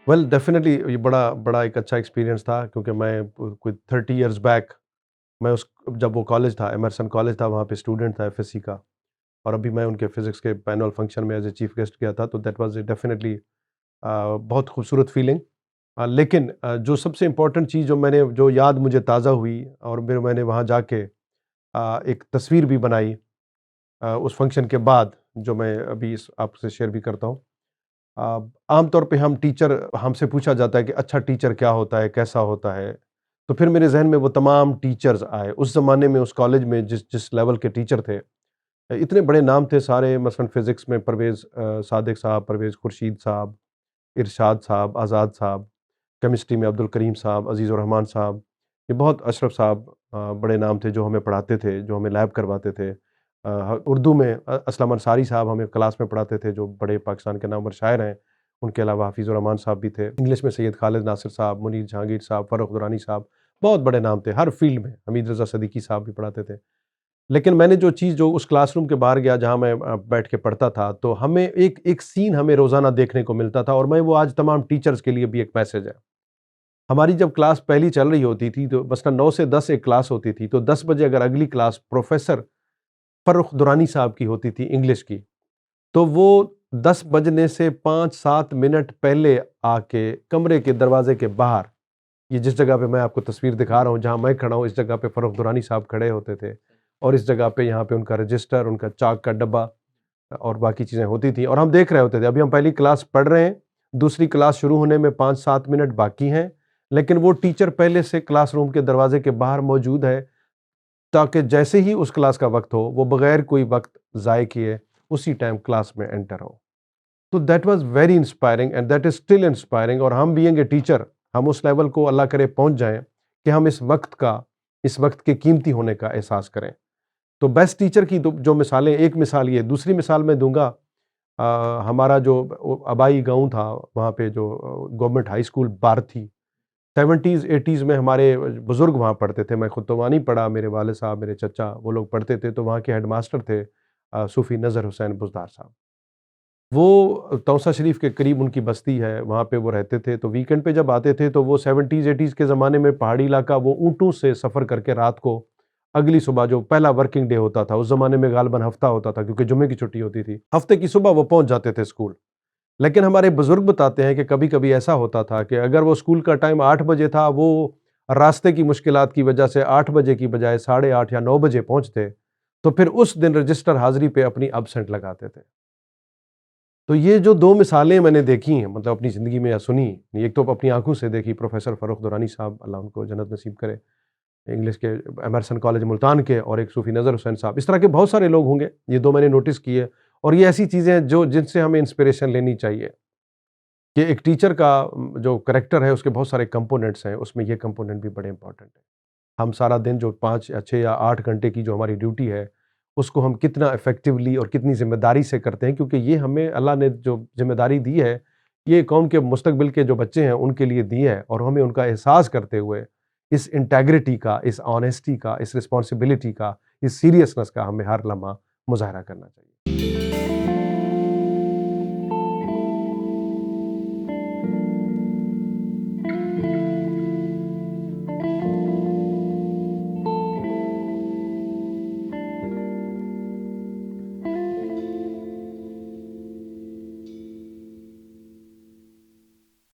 Well definitely یہ بڑا بڑا ایک اچھا ایکسپیرینس تھا، کیونکہ میں کوئی 30 ایئرز بیک میں اس جب وہ کالج تھا، ایمرسن کالج تھا، وہاں پہ اسٹوڈنٹ تھا ایف ایس سی کا، اور ابھی میں ان کے فزکس کے اینول فنکشن میں ایز اے چیف گیسٹ گیا تھا، تو دیٹ واز ڈیفینیٹلی بہت خوبصورت فیلنگ۔ لیکن جو سب سے امپورٹنٹ چیز جو یاد مجھے تازہ ہوئی، اور پھر میں نے وہاں جا کے ایک تصویر بھی بنائی اس فنکشن کے بعد، جو میں ابھی آپ سے شیئر بھی کرتا ہوں۔ عام طور پہ ہم سے پوچھا جاتا ہے کہ اچھا ٹیچر کیا ہوتا ہے، کیسا ہوتا ہے، تو پھر میرے ذہن میں وہ تمام ٹیچرز آئے اس زمانے میں، اس کالج میں جس لیول کے ٹیچر تھے، اتنے بڑے نام تھے سارے، مثلا فزکس میں پرویز صادق صاحب، پرویز خورشید صاحب، ارشاد صاحب، آزاد صاحب، کیمسٹری میں عبد الکریم صاحب، عزیز الرحمان صاحب، یہ بہت اشرف صاحب، بڑے نام تھے جو ہمیں پڑھاتے تھے، جو ہمیں لیب کرواتے تھے۔ اردو میں اسلم انصاری صاحب ہمیں کلاس میں پڑھاتے تھے، جو بڑے پاکستان کے نامور شاعر ہیں۔ ان کے علاوہ حفیظ الرحمان صاحب بھی تھے، انگلش میں سید خالد ناصر صاحب، منیر جہانگیر صاحب، فرخ درانی صاحب، بہت بڑے نام تھے ہر فیلڈ میں، حمید رضا صدیقی صاحب بھی پڑھاتے تھے۔ لیکن میں نے جو اس کلاس روم کے باہر گیا جہاں میں بیٹھ کے پڑھتا تھا، تو ہمیں ایک سین ہمیں روزانہ دیکھنے کو ملتا تھا، اور وہ آج تمام ٹیچرز کے لیے بھی ایک میسج ہے۔ ہماری جب کلاس پہلی چل رہی ہوتی تھی، تو مثلا 9 سے 10 ایک کلاس ہوتی تھی، تو 10 بجے اگر اگلی کلاس پروفیسر فرخ درانی صاحب کی ہوتی تھی انگلش کی، تو وہ 10 بجنے سے 5-7 منٹ پہلے آ کے کمرے کے دروازے کے باہر، یہ جس جگہ پہ میں آپ کو تصویر دکھا رہا ہوں، جہاں میں کھڑا ہوں، اس جگہ پہ فرخ درانی صاحب کھڑے ہوتے تھے، اور اس جگہ پہ یہاں پہ ان کا رجسٹر، ان کا چاک کا ڈبہ اور باقی چیزیں ہوتی تھیں، اور ہم دیکھ رہے ہوتے تھے۔ ابھی ہم پہلی کلاس پڑھ رہے ہیں، دوسری کلاس شروع ہونے میں 5-7 منٹ باقی ہیں، لیکن وہ ٹیچر پہلے سے کلاس روم کے دروازے کے باہر موجود ہے، تاکہ جیسے ہی اس کلاس کا وقت ہو، وہ بغیر کوئی وقت ضائع کیے اسی ٹائم کلاس میں انٹر ہو۔ تو that was very inspiring, and that is still inspiring, اور ہم بینگ اے ٹیچر، ہم اس لیول کو اللہ کرے پہنچ جائیں کہ ہم اس وقت کے قیمتی ہونے کا احساس کریں۔ تو بیسٹ ٹیچر کی جو مثالیں، ایک مثال یہ، دوسری مثال میں دوں گا، ہمارا جو آبائی گاؤں تھا، وہاں پہ جو government high school بارتھی، 70s 80s میں ہمارے بزرگ وہاں پڑھتے تھے، میں خود تو وہاں نہیں پڑھا، میرے والد صاحب، میرے چچا، وہ لوگ پڑھتے تھے، تو وہاں کے ہیڈ ماسٹر تھے صوفی نظر حسین بزدار صاحب۔ وہ توسہ شریف کے قریب ان کی بستی ہے، وہاں پہ وہ رہتے تھے، تو ویکنڈ پہ جب آتے تھے تو وہ 70s 80s کے زمانے میں پہاڑی علاقہ، وہ اونٹوں سے سفر کر کے رات کو اگلی صبح، جو پہلا ورکنگ ڈے ہوتا تھا، اس زمانے میں غالباً ہفتہ ہوتا تھا کیونکہ جمعے کی چھٹی ہوتی تھی، ہفتے کی صبح وہ پہنچ جاتے تھے اسکول۔ لیکن ہمارے بزرگ بتاتے ہیں کہ کبھی کبھی ایسا ہوتا تھا کہ اگر وہ اسکول کا ٹائم 8 بجے تھا، وہ راستے کی مشکلات کی وجہ سے 8 بجے کی بجائے 8:30 یا 9 بجے پہنچتے، تو پھر اس دن رجسٹر حاضری پہ اپنی ابسنٹ لگاتے تھے۔ تو یہ جو دو مثالیں میں نے دیکھی ہیں، مطلب اپنی زندگی میں یا سنی، ایک تو اپنی آنکھوں سے دیکھی، پروفیسر فرخ درانی صاحب، اللہ ان کو جنت نصیب کرے، انگلش کے ایمرسن کالج ملتان کے، اور ایک صوفی نظر حسین صاحب، اس طرح کے بہت سارے لوگ ہوں گے، یہ دو میں نے نوٹس کیے، اور یہ ایسی چیزیں ہیں جن سے ہمیں انسپریشن لینی چاہیے، کہ ایک ٹیچر کا جو کریکٹر ہے اس کے بہت سارے کمپوننٹس ہیں، اس میں یہ کمپوننٹ بھی بڑے امپورٹنٹ ہیں۔ ہم سارا دن جو 5 یا 6 یا 8 گھنٹے کی جو ہماری ڈیوٹی ہے، اس کو ہم کتنا افیکٹولی اور کتنی ذمہ داری سے کرتے ہیں، کیونکہ یہ ہمیں اللہ نے جو ذمہ داری دی ہے، یہ قوم کے مستقبل کے جو بچے ہیں ان کے لیے دی ہے، اور ہمیں ان کا احساس کرتے ہوئے اس انٹیگریٹی کا، اس آنیسٹی کا، اس رسپانسبلٹی کا، اس سیریسنس کا ہمیں ہر لمحہ مظاہرہ کرنا چاہیے۔